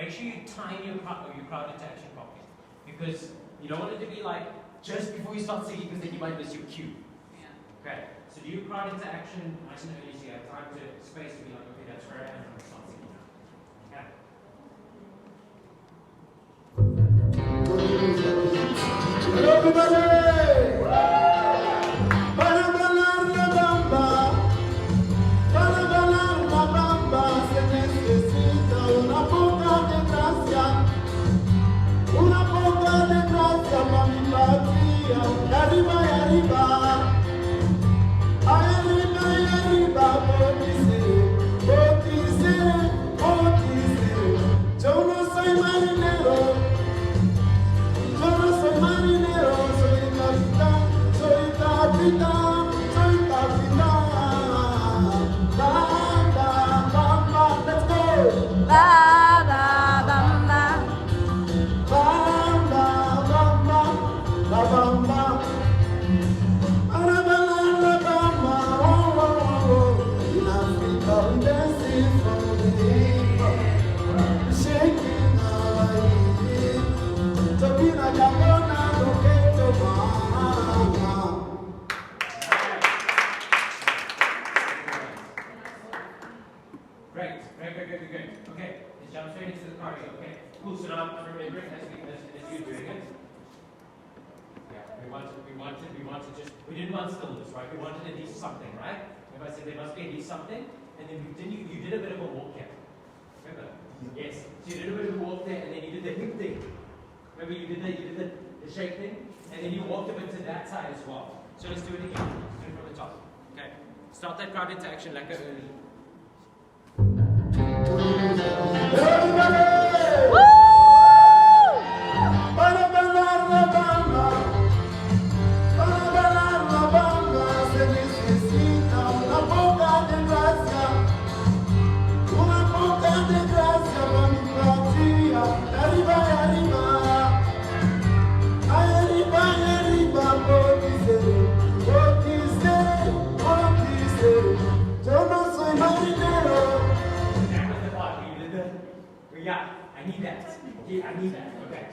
make sure you time your crowd into action properly. Because you don't want it to be like just before you start singing, because then you might miss your cue. Yeah. Okay, so do your crowd into action nice and early so you have time to space to be like, okay, that's where I am, I'm going to start singing now. Okay. Hello everybody! Para bailar la bamba, se necesita una poca de gracia para mi patria. Y arriba, Bótice. Yo no soy marinero, soy capitán. Bam, bam, bam, let's go! Ba ba bam ba. Bam, bam, bam, bam, la bamba. Para bailar la bamba, oh, oh, oh. In Africa we dancing from the hip, shaking our hips. Tokina Jabona, Loketo Mama. Great. Okay, let's jump straight into the choreo. Okay, cool. So now I'm remembering as you're doing it. Yeah, we didn't want stillness, right? We wanted at least something, right? If I said there must be at least something, and then you did a bit of a walk here. Remember? Yes. So you did a bit of a walk there, and then you did the hip thing. Remember you did the shake thing, and then you walked a bit to that side as well. So let's do it again. Let's do it from the top. Okay. Start that crowd into action like a early. Everybody! Para bailar la bamba, se necesita una poca de gracia para mi patria. Arriba, Bótice. Yo no soy marinero. That was the part where you did the. Yeah, I need that. Yeah, I need that. Okay.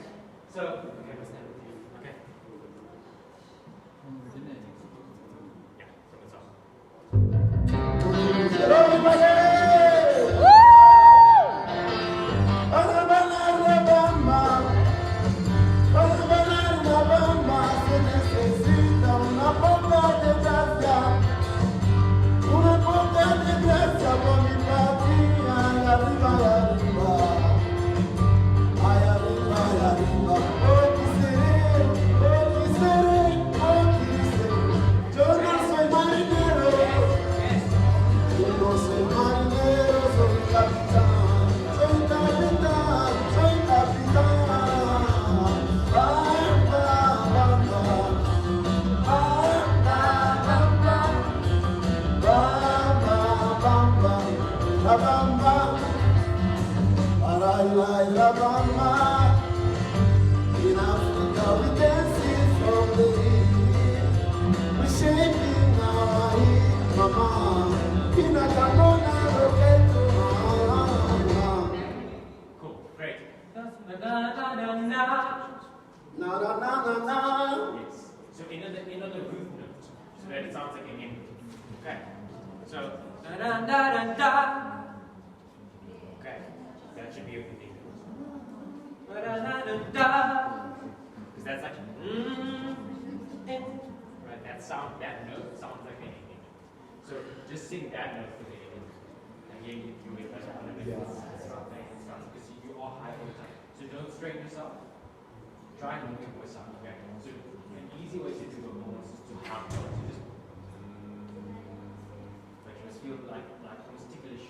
So, okay, what's that with you? Okay. Yeah, from the top. Hello everybody! Para bailar la bamba, se necesita una poca de gracia para mi patria. Y arriba, Bótice. Yo no soy marinero, soy capitán. Bam, bam, bam, bam. Bam, bam, bam, la bamba. Para la bamba. In Africa we dancing from the hip, we shaking our hips, mama. In a Jamona, Loketo Mama. Cool, great. Na na na na na. Yes. So in on the root note, so that it sounds like an in. Okay. So da da da da da. Okay. That should be everything. Da da da da da. Because that's like right. That note sounds like an in. So just sing that note for the in. And you wait for that one. It's not because you are high all the time. So don't strain yourself. Try and move your voice out. Okay. So an easy way to do it almost is to hum. So just like you must feel like almost ticklish.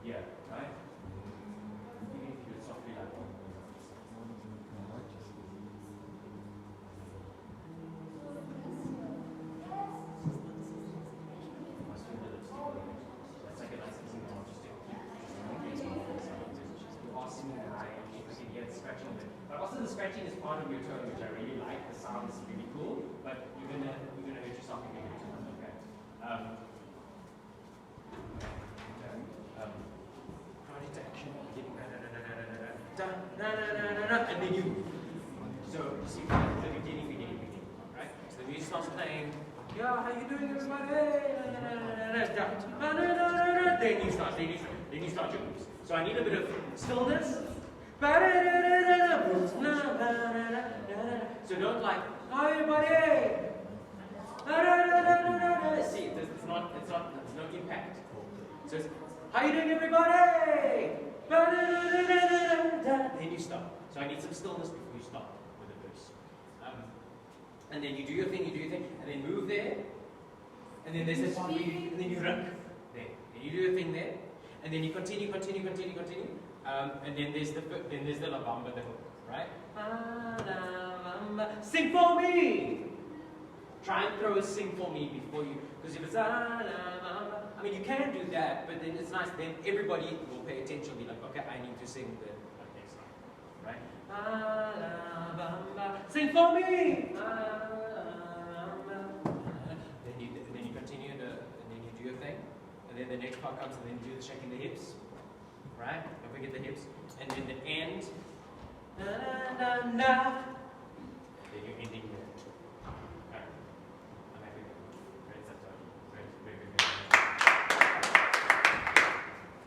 Yeah, right? Even if you do it softly like that. Must feel the lips tickling. That's like a nice easy one. Just to you are singing high and you can hear the scratching of it. But also the scratching is part of your tone, which I really like. The sound is really cool, but you're gonna hurt yourself if you do it too much. Okay. Crowd into action. and then you move. So, see, the beginning, right? So the music starts playing. Yeah, how you doing, everybody? Then you start your moves. So I need a bit of stillness. So don't like, hi everybody. See, it's no impact. So it's, how you doing, everybody? Then you stop. So I need some stillness before you start with the verse. And then you do your thing, and then move there. And then there's this one where and then you run there. And you do your thing there. And then you continue. And then there's the La Bamba, the hook, right? Sing for me! Try and throw a sing for me before you, because if it's I mean, you can do that, but then it's nice, then everybody will pay attention, be like, okay, I need to sing the next line, right? Sing for me! Then you continue, and then you do your thing, and then the next part comes, and then you do the shaking the hips, right? Don't forget the hips, and then the end.